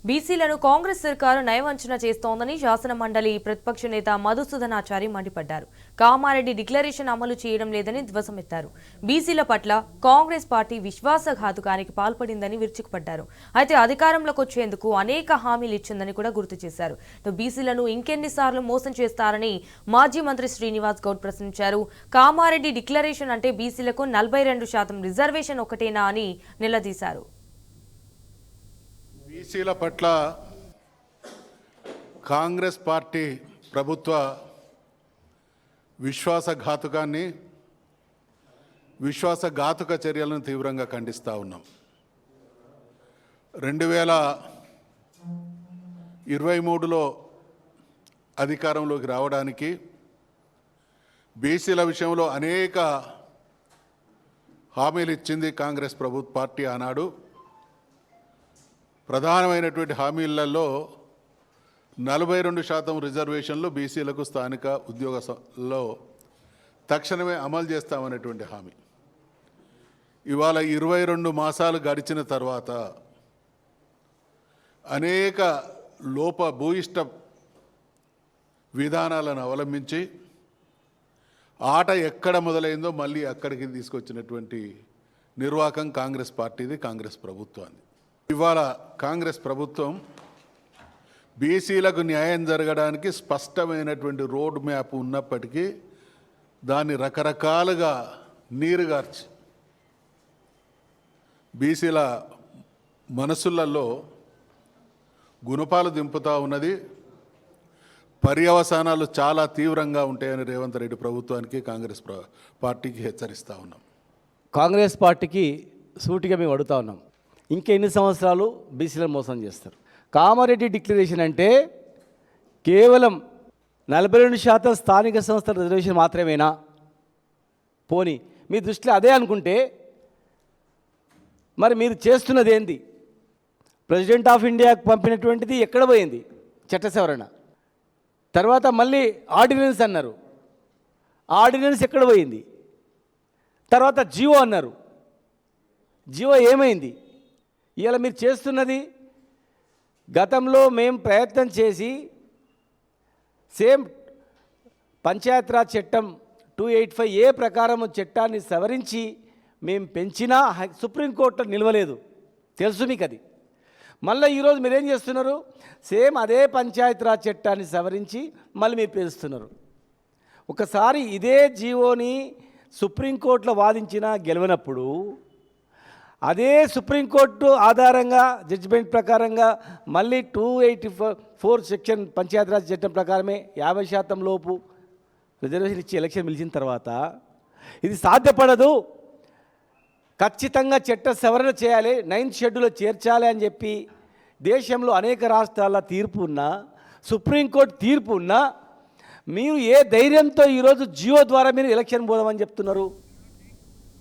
బీసీలను కాంగ్రెస్ సర్కారు నయవంచన చేస్తోందని శాసన మండలి ప్రతిపక్ష నేత మధుసూదనాచారి మండిపడ్డారు. కామారెడ్డి డిక్లరేషన్ అమలు చేయడం లేదని ధ్వసమెత్తారు. బీసీల పట్ల కాంగ్రెస్ పార్టీ విశ్వాసఘాతుకానికి పాల్పడిందని విరుచుకుపడ్డారు. అయితే అధికారంలోకి వచ్చేందుకు అనేక హామీలు ఇచ్చిందని కూడా గుర్తు చేశారు. బీసీలను ఇంకెన్నిసార్లు మోసం చేస్తారని మాజీ మంత్రి శ్రీనివాస్ గౌడ్ ప్రశ్నించారు. కామారెడ్డి డిక్లరేషన్ అంటే బీసీలకు 42% రిజర్వేషన్ ఒకటేనా అని నిలదీశారు. బీసీల పట్ల కాంగ్రెస్ పార్టీ ప్రభుత్వ విశ్వాసఘాతుక చర్యలను తీవ్రంగా ఖండిస్తూ ఉన్నాం. 2023లో అధికారంలోకి రావడానికి బీసీల విషయంలో అనేక హామీలు ఇచ్చింది కాంగ్రెస్ పార్టీ. ఆనాడు ప్రధానమైనటువంటి హామీలలో 42% రిజర్వేషన్లు బీసీలకు స్థానిక ఉద్యోగాల్లో తక్షణమే అమలు చేస్తామనేటువంటి హామీ. ఇవాళ 22 మాసాలు గడిచిన తర్వాత అనేక భూయిష్ట విధానాలను అవలంబించి ఆట ఎక్కడ మొదలైందో మళ్ళీ అక్కడికి తీసుకొచ్చినటువంటి నిర్వాహకం కాంగ్రెస్ పార్టీది, కాంగ్రెస్ ప్రభుత్వాన్ని. ఇవాళ కాంగ్రెస్ ప్రభుత్వం బీసీలకు న్యాయం జరగడానికి స్పష్టమైనటువంటి రోడ్ మ్యాప్ ఉన్నప్పటికీ దాన్ని రకరకాలుగా నీరుగార్చి బీసీల మనసులలో గుణపాలు దింపుతూ ఉన్నది. పర్యవసానాలు చాలా తీవ్రంగా ఉంటాయని రేవంత్ రెడ్డి ప్రభుత్వానికి, కాంగ్రెస్ పార్టీకి హెచ్చరిస్తూ ఉన్నాం. కాంగ్రెస్ పార్టీకి సూటిగా మేము అడుగుతా ఉన్నాం, ఇంకెన్ని సంవత్సరాలు బీసీలను మోసం చేస్తారు? కామారెడ్డి డిక్లరేషన్ అంటే కేవలం 42% స్థానిక సంస్థల రిజర్వేషన్ మాత్రమేనా? పోనీ మీ దృష్టిలో అదే అనుకుంటే మరి మీరు చేస్తున్నది ఏంది? ప్రెసిడెంట్ ఆఫ్ ఇండియాకు పంపినటువంటిది ఎక్కడ పోయింది? చట్ట సవరణ. తర్వాత మళ్ళీ ఆర్డినెన్స్ అన్నారు, ఆర్డినెన్స్ ఎక్కడ పోయింది? తర్వాత జియో అన్నారు, జియో ఏమైంది? ఇలా మీరు చేస్తున్నది, గతంలో మేము ప్రయత్నం చేసి సేమ్ పంచాయతీరాజ్ చట్టం 285A ప్రకారం చట్టాన్ని సవరించి మేము పెంచినా సుప్రీంకోర్టులో నిలవలేదు, తెలుసు మీకు అది. మళ్ళీ ఈరోజు మీరేం చేస్తున్నారు? సేమ్ అదే పంచాయతీరాజ్ చట్టాన్ని సవరించి మళ్ళీ మీరు పెంచుతున్నారు. ఒకసారి ఇదే జీవోని సుప్రీంకోర్టులో వాదించినా గెలవనప్పుడు అదే సుప్రీంకోర్టు ఆధారంగా జడ్జిమెంట్ ప్రకారంగా మళ్ళీ 284 సెక్షన్ పంచాయతీరాజ్ చట్టం ప్రకారమే 50% లోపు రిజర్వేషన్ ఇచ్చి ఎలక్షన్ పిలిచిన తర్వాత ఇది సాధ్యపడదు, ఖచ్చితంగా చట్ట సవరణ చేయాలి, 9th షెడ్యూల్లో చేర్చాలి అని చెప్పి దేశంలో అనేక రాష్ట్రాల తీర్పు ఉన్నా, సుప్రీంకోర్టు తీర్పు ఉన్నా, మీరు ఏ ధైర్యంతో ఈరోజు జియో ద్వారా మీరు ఎలక్షన్ పోదామని చెప్తున్నారు?